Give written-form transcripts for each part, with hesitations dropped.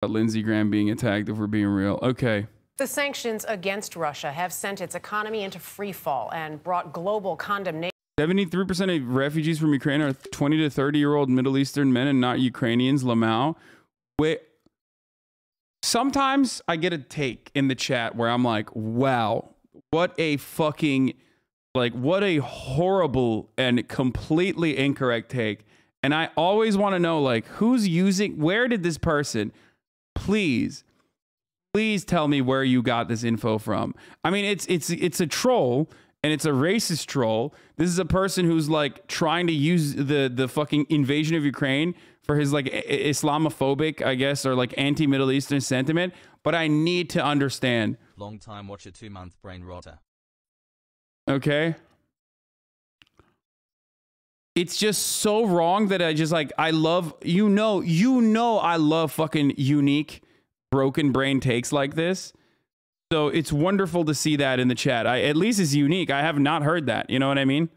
Lindsey Graham being attacked, if we're being real. Okay. The sanctions against Russia have sent its economy into free fall and brought global condemnation. 73% of refugees from Ukraine are 20 to 30-year-old Middle Eastern men and not Ukrainians. Lamau. Sometimes I get a take in the chat where I'm like, wow, what a fucking, like, what a horrible and completely incorrect take. And I always want to know, like, who's using, where did this person, please tell me where you got this info from. I mean, it's a troll, and it's a racist troll. This is a person who's like trying to use the fucking invasion of Ukraine for his like Islamophobic, I guess, or like anti-Middle Eastern sentiment. But I need to understand. Long time watcher, 2-month brain rotter. Okay. It's just so wrong that I just like, I love, you know, I love fucking unique, broken brain takes like this. So it's wonderful to see that in the chat. At least it's unique. I have not heard that. You know what I mean?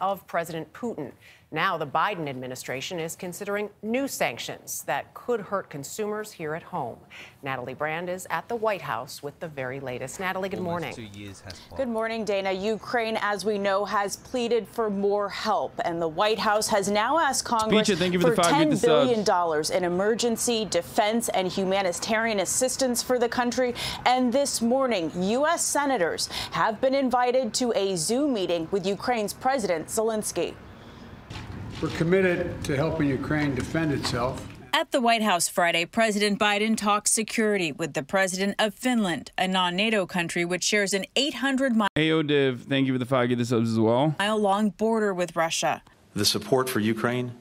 Of President Putin. Now the Biden administration is considering new sanctions that could hurt consumers here at home. Natalie Brand is at the White House with the very latest. Natalie, good morning. 2 years has passed. Good morning, Dana. Ukraine, as we know, has pleaded for more help, and the White House has now asked Congress for $10 billion in emergency defense and humanitarian assistance for the country. And this morning, U.S. senators have been invited to a Zoom meeting with Ukraine's President Zelensky. We're committed to helping Ukraine defend itself. At the White House Friday, President Biden talked security with the president of Finland, a non-NATO country which shares an 800-mile Div, thank you for the 5 gift subs as well. long border with Russia. The support for Ukraine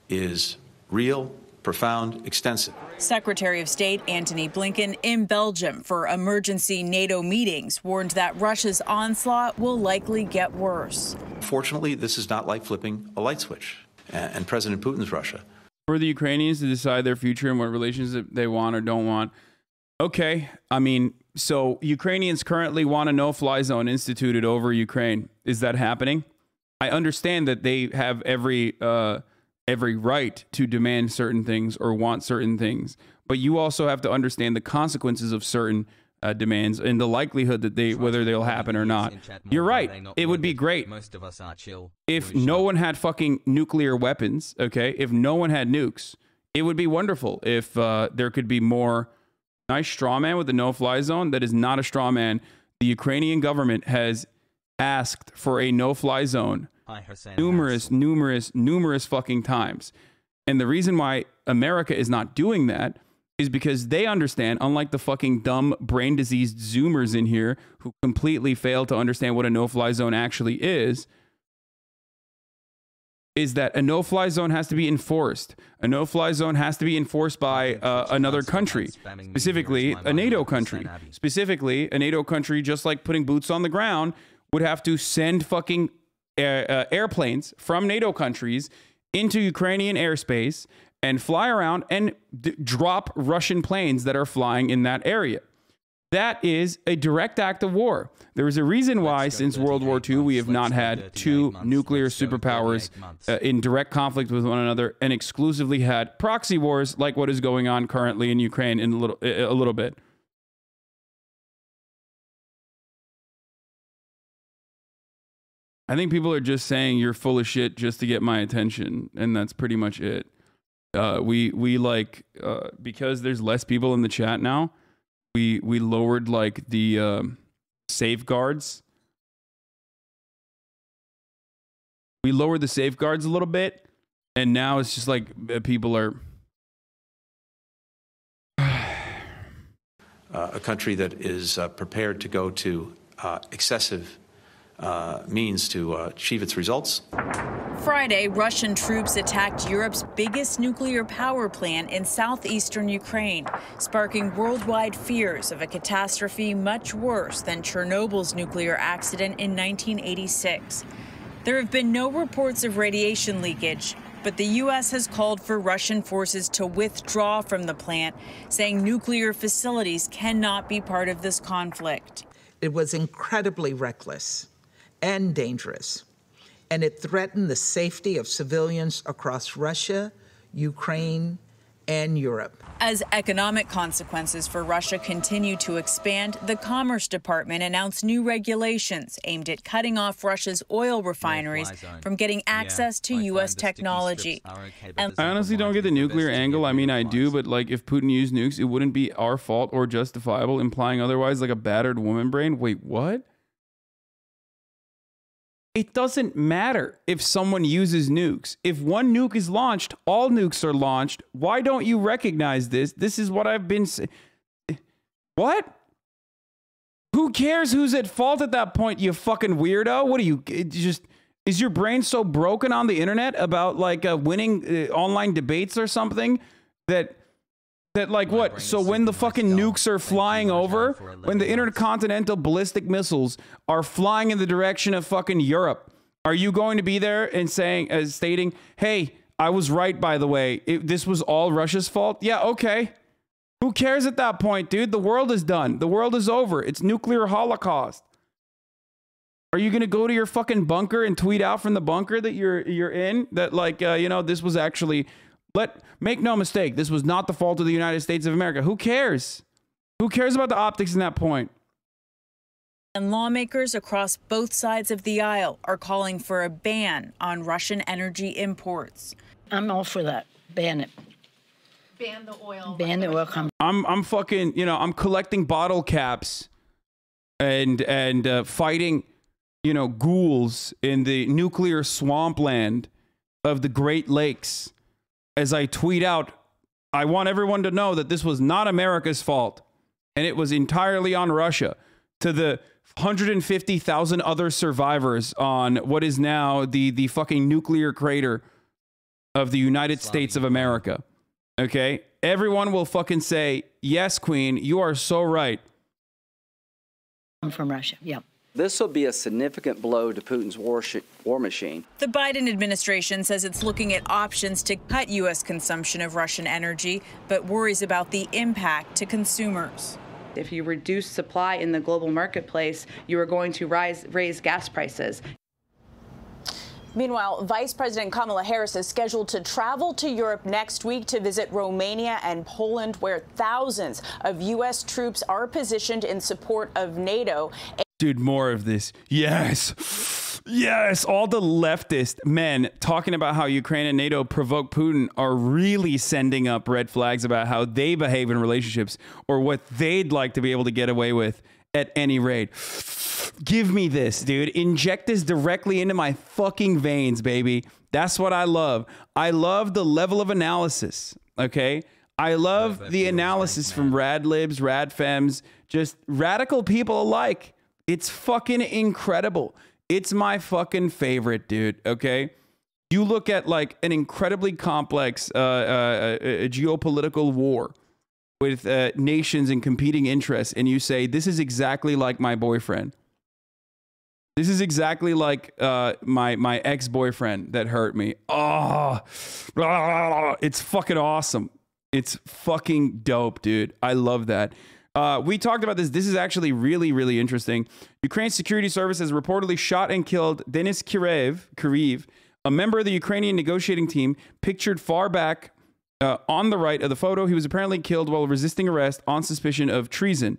is real, profound, extensive. Secretary of State Antony Blinken in Belgium for emergency NATO meetings warned that Russia's onslaught will likely get worse. Fortunately, this is not like flipping a light switch. And President Putin's Russia. For the Ukrainians to decide their future and what relations they want or don't want. Okay, I mean, so Ukrainians currently want a no-fly zone instituted over Ukraine. Is that happening? I understand that they have every right to demand certain things or want certain things, but you also have to understand the consequences of certain demands and the likelihood that whether they'll happen or not. You're right. It would be great if no one had fucking nuclear weapons. Okay, if no one had nukes, it would be wonderful if there could be more nice straw man with the no-fly zone. That is not a straw man. The Ukrainian government has asked for a no-fly zone numerous fucking times. And the reason why America is not doing that is because they understand, unlike the fucking dumb brain diseased Zoomers in here who completely fail to understand what a no-fly zone actually is that a no-fly zone has to be enforced. A no-fly zone has to be enforced by another country, specifically a NATO country. Specifically, a NATO country, just like putting boots on the ground, would have to send fucking airplanes from NATO countries into Ukrainian airspace and fly around and drop Russian planes that are flying in that area. That is a direct act of war. There is a reason why since World War II we have not had two nuclear superpowers in direct conflict with one another and exclusively had proxy wars like what is going on currently in Ukraine in a little bit. I think people are just saying you're full of shit just to get my attention, and that's pretty much it. We like because there's less people in the chat now. We lowered like the safeguards. We lowered the safeguards a little bit, and now it's just like people are A country that is prepared to go to excessive means to achieve its results. Friday, Russian troops attacked Europe's biggest nuclear power plant in southeastern Ukraine, sparking worldwide fears of a catastrophe much worse than Chernobyl's nuclear accident in 1986. There have been no reports of radiation leakage, but the U.S. has called for Russian forces to withdraw from the plant, saying nuclear facilities cannot be part of this conflict. It was incredibly reckless and dangerous. and it threatened the safety of civilians across Russia, Ukraine, and Europe. As economic consequences for Russia continue to expand, the Commerce Department announced new regulations aimed at cutting off Russia's oil refineries from getting access to U.S. technology. I honestly don't get the nuclear angle. I mean, I do, but like if Putin used nukes, it wouldn't be our fault or justifiable, implying otherwise, like a battered woman brain. Wait, what? It doesn't matter if someone uses nukes. If one nuke is launched, all nukes are launched. Why don't you recognize this? This is what I've been saying. What? Who cares who's at fault at that point, you fucking weirdo? What are you, is your brain so broken on the internet about like winning online debates or something that like what? So when the fucking nukes are flying over, when the intercontinental ballistic missiles are flying in the direction of fucking Europe, are you going to be there and stating, hey, I was right, by the way, this was all Russia's fault? Yeah, okay. Who cares at that point, dude? The world is done. The world is over. It's nuclear holocaust. Are you going to go to your fucking bunker and tweet out from the bunker that you're in that like, you know, this was actually... Make no mistake, this was not the fault of the United States of America. Who cares? Who cares about the optics in that point? And lawmakers across both sides of the aisle are calling for a ban on Russian energy imports. I'm all for that. Ban it. Ban the oil. Ban the oil company. I'm fucking, you know, I'm collecting bottle caps and fighting, you know, ghouls in the nuclear swampland of the Great Lakes. As I tweet out, I want everyone to know that this was not America's fault, and it was entirely on Russia. To the 150,000 other survivors on what is now the fucking nuclear crater of the United States of America. Okay? Everyone will fucking say, yes, Queen, you are so right. I'm from Russia, yep. This will be a significant blow to Putin's war machine. The Biden administration says it's looking at options to cut U.S. consumption of Russian energy, but worries about the impact to consumers. If you reduce supply in the global marketplace, you are going to raise gas prices. Meanwhile, Vice President Kamala Harris is scheduled to travel to Europe next week to visit Romania and Poland, where thousands of U.S. troops are positioned in support of NATO. Dude, more of this. Yes. Yes. All the leftist men talking about how Ukraine and NATO provoke Putin are really sending up red flags about how they behave in relationships or what they'd like to be able to get away with at any rate. Give me this, dude. Inject this directly into my fucking veins, baby. That's what I love. I love the level of analysis, okay? I love the analysis from rad libs, rad femmes, just radical people alike. It's fucking incredible. It's my fucking favorite, dude, okay? You look at like an incredibly complex geopolitical war with nations and competing interests, and you say, this is exactly like my boyfriend. This is exactly like my ex-boyfriend that hurt me. Oh, it's fucking awesome. It's fucking dope, dude. I love that. We talked about this. This is actually really, really interesting. Ukraine's security service has reportedly shot and killed Denis Kiriv, a member of the Ukrainian negotiating team, pictured far back on the right of the photo. He was apparently killed while resisting arrest on suspicion of treason.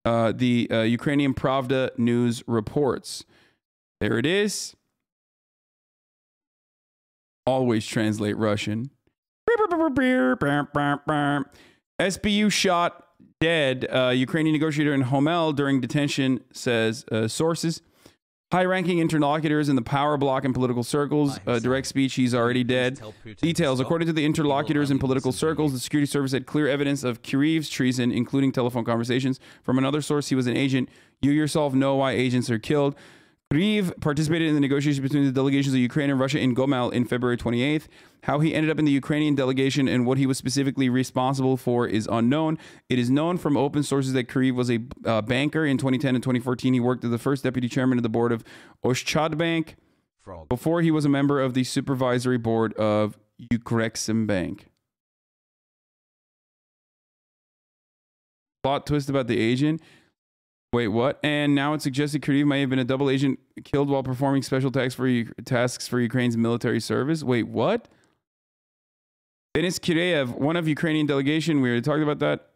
The Ukrainian Pravda news reports. There it is. Always translate Russian. SBU shot dead Ukrainian negotiator in Homel during detention, says sources. High-ranking interlocutors in the power bloc and political circles. Direct speech, he's already dead. Details. According to the interlocutors in political circles, the security service had clear evidence of Kiriv's treason, including telephone conversations. From another source, he was an agent. You yourself know why agents are killed. Kiriv participated in the negotiations between the delegations of Ukraine and Russia in Gomel in February 28th. How he ended up in the Ukrainian delegation and what he was specifically responsible for is unknown. It is known from open sources that Kiriv was a banker. In 2010 and 2014, he worked as the first deputy chairman of the board of Oschadbank. Before he was a member of the supervisory board of Ukreximbank. Plot twist about the agent. Wait, what? And now it's suggested Kyiv may have been a double agent killed while performing special tasks for Ukraine's military service. Wait, what? Denis Kyiv, one of Ukrainian delegation, we already talked about that.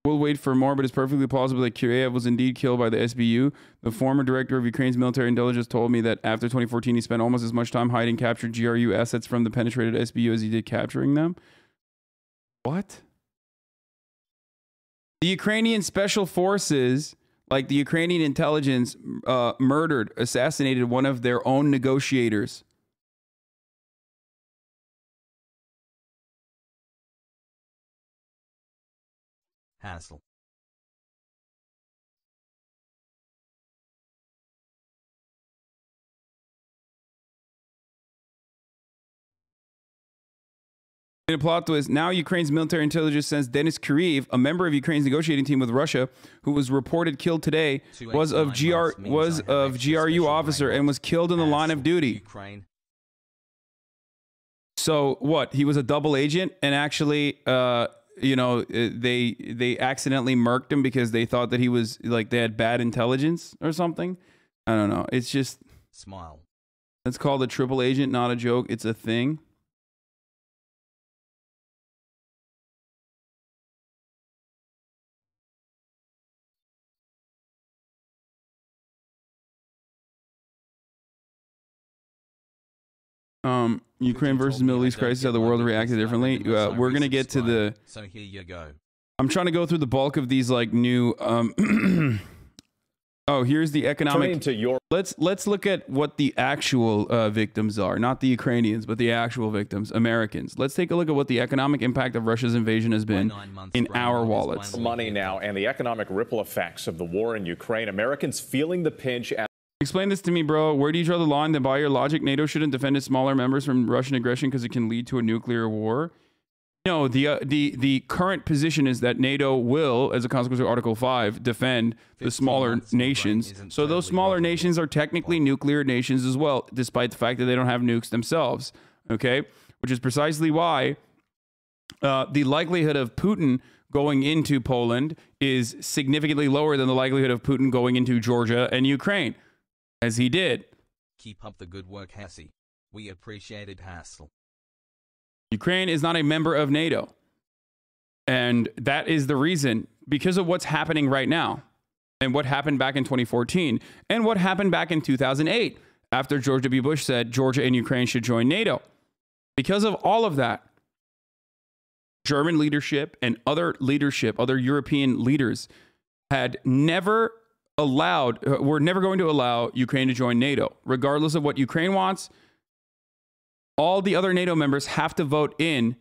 We'll wait for more, but it's perfectly plausible that Kyiv was indeed killed by the SBU. The former director of Ukraine's military intelligence told me that after 2014, he spent almost as much time hiding captured GRU assets from the penetrated SBU as he did capturing them. What? The Ukrainian special forces, like the Ukrainian intelligence, assassinated one of their own negotiators. Hassel. In a plot twist, now Ukraine's military intelligence sends Denis Kyiv, a member of Ukraine's negotiating team with Russia, who was reported killed today, was of GRU officer and was killed in the line of duty. So what? He was a double agent, and actually, they accidentally murked him because they thought that he was like they had bad intelligence or something. I don't know. It's just smile. It's called a triple agent, not a joke. It's a thing. Ukraine versus Middle East crisis, how the world reacted differently. We're going to get to the... So here you go. I'm trying to go through the bulk of these like new... oh, here's the economic... Let's look at what the actual victims are. Not the Ukrainians, but the actual victims, Americans. Let's take a look at what the economic impact of Russia's invasion has been in our wallets. Money now and the economic ripple effects of the war in Ukraine. Americans feeling the pinch... Explain this to me, bro. Where do you draw the line that by your logic, NATO shouldn't defend its smaller members from Russian aggression because it can lead to a nuclear war? No, the current position is that NATO will, as a consequence of Article 5, defend the smaller nations. So those smaller nations are technically nuclear nations as well, despite the fact that they don't have nukes themselves. Okay? Which is precisely why the likelihood of Putin going into Poland is significantly lower than the likelihood of Putin going into Georgia and Ukraine. As he did. Keep up the good work, Hassie. We appreciate it, Hassel. Ukraine is not a member of NATO. And that is the reason, because of what's happening right now, and what happened back in 2014, and what happened back in 2008, after George W. Bush said Georgia and Ukraine should join NATO. Because of all of that, German leadership and other European leaders had never we're never going to allow Ukraine to join NATO. Regardless of what Ukraine wants, all the other NATO members have to vote in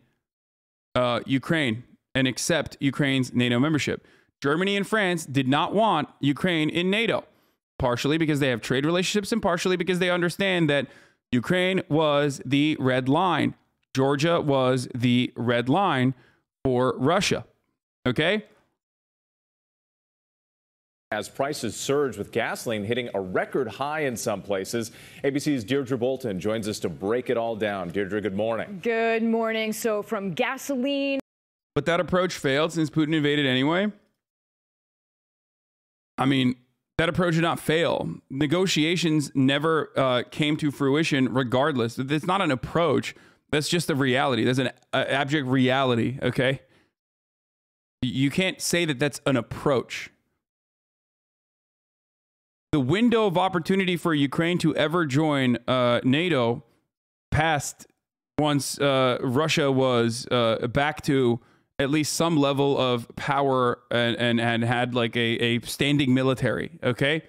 Ukraine and accept Ukraine's NATO membership. Germany and France did not want Ukraine in NATO, partially because they have trade relationships and partially because they understand that Ukraine was the red line. Georgia was the red line for Russia. Okay? As prices surge with gasoline hitting a record high in some places. ABC's Deirdre Bolton joins us to break it all down. Deirdre, good morning. Good morning. So from gasoline. But that approach failed since Putin invaded anyway. I mean, that approach did not fail. Negotiations never came to fruition regardless. It's not an approach. That's just a reality. That's an abject reality, okay? You can't say that that's an approach. The window of opportunity for Ukraine to ever join NATO passed once Russia was back to at least some level of power and had like a standing military. Okay,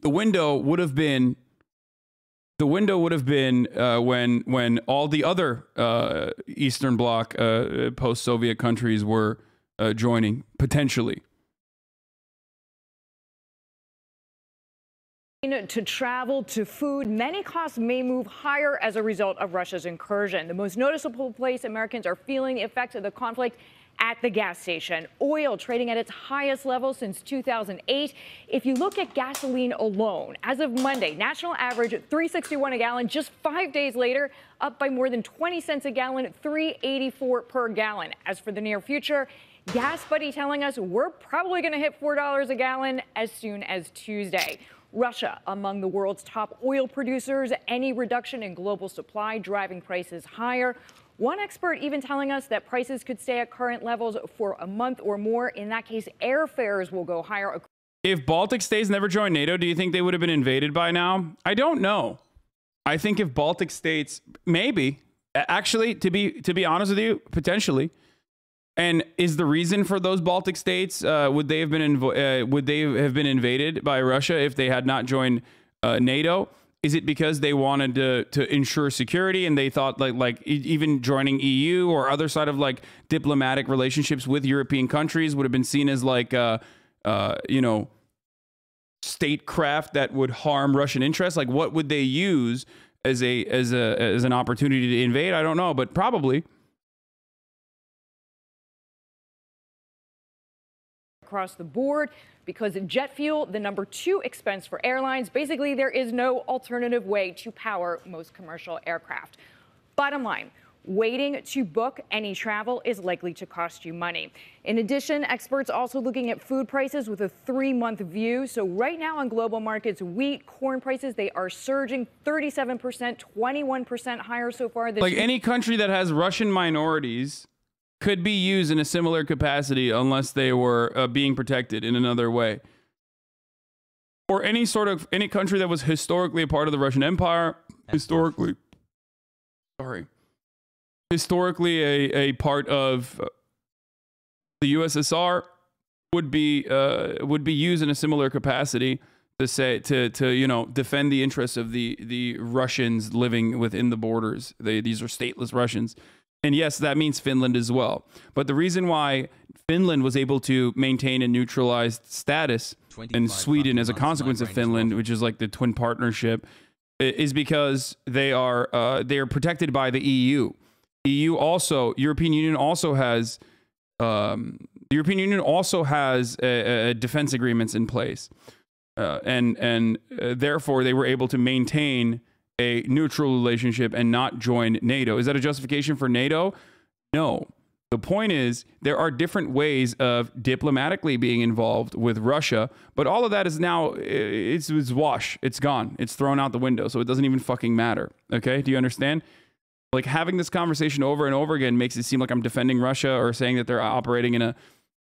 the window would have been when all the other Eastern Bloc post-Soviet countries were joining potentially. To travel, to food, many costs may move higher as a result of Russia's incursion. The most noticeable place Americans are feeling the effects of the conflict at the gas station. Oil trading at its highest level since 2008. If you look at gasoline alone, as of Monday, national average $3.61 a gallon. Just 5 days later, up by more than 20 cents a gallon, $3.84 per gallon. As for the near future, Gas Buddy telling us we're probably going to hit $4 a gallon as soon as Tuesday. Russia, among the world's top oil producers, any reduction in global supply driving prices higher. One expert even telling us that prices could stay at current levels for a month or more. In that case, airfares will go higher. If Baltic states never joined NATO, do you think they would have been invaded by now? I don't know. I think if Baltic states, maybe, actually, to be honest with you, potentially. And is the reason for those Baltic states, would they have been invaded by Russia if they had not joined NATO? Is it because they wanted to ensure security and they thought like even joining EU or other side of like diplomatic relationships with European countries would have been seen as like you know, statecraft that would harm Russian interests? Like, what would they use as an opportunity to invade? I don't know, but probably. Across the board, because jet fuel, the #2 expense for airlines, basically there is no alternative way to power most commercial aircraft. Bottom line, waiting to book any travel is likely to cost you money. In addition, experts also looking at food prices with a 3-month view. So right now on global markets, wheat, corn prices, they are surging 37%, 21% higher so far this year. Like any country that has Russian minorities could be used in a similar capacity unless they were being protected in another way. Or any country that was historically a part of the Russian Empire, historically a part of the USSR would be used in a similar capacity to you know, defend the interests of the Russians living within the borders. These are stateless Russians. And yes, that means Finland as well. But the reason why Finland was able to maintain a neutralized status and Sweden as a consequence of Finland, which is like the twin partnership, is because they are protected by the EU. European Union also has defense agreements in place, and therefore they were able to maintain a neutral relationship and not join NATO. Is that a justification for NATO? No. The point is there are different ways of diplomatically being involved with Russia, but all of that is now, it's wash. It's gone. It's thrown out the window, so it doesn't even fucking matter. Okay? Do you understand? Like, having this conversation over and over again makes it seem like I'm defending Russia or saying that they're operating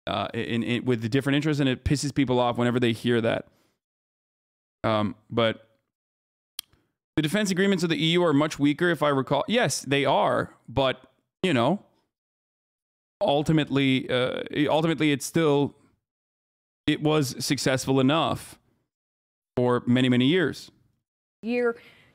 with different interests, and it pisses people off whenever they hear that. But the defense agreements of the EU are much weaker, if I recall. Yes, they are, but you know, ultimately, it was successful enough for many, many years.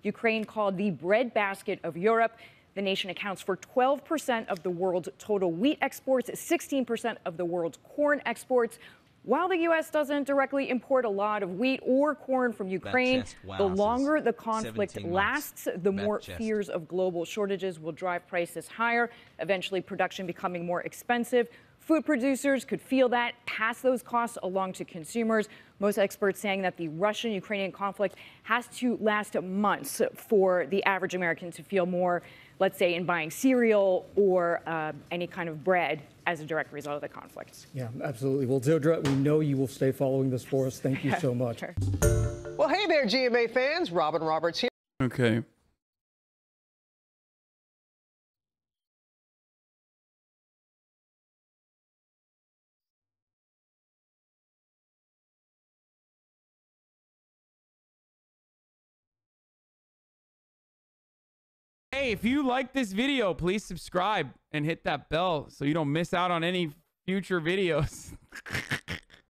Ukraine called the breadbasket of Europe. The nation accounts for 12% of the world's total wheat exports, 16% of the world's corn exports. While the U.S. doesn't directly import a lot of wheat or corn from Ukraine, the longer the conflict lasts, the more fears of global shortages will drive prices higher, eventually production becoming more expensive. Food producers could feel that, pass those costs along to consumers. Most experts saying that the Russian-Ukrainian conflict has to last months for the average American to feel more, let's say, in buying cereal or any kind of bread as a direct result of the conflict. Yeah, absolutely. Well, Deirdre, we know you will stay following this for us. Thank you so much. Sure. Well, hey there, GMA fans. Robin Roberts here. Okay. Hey, if you like this video, please subscribe and hit that bell so you don't miss out on any future videos.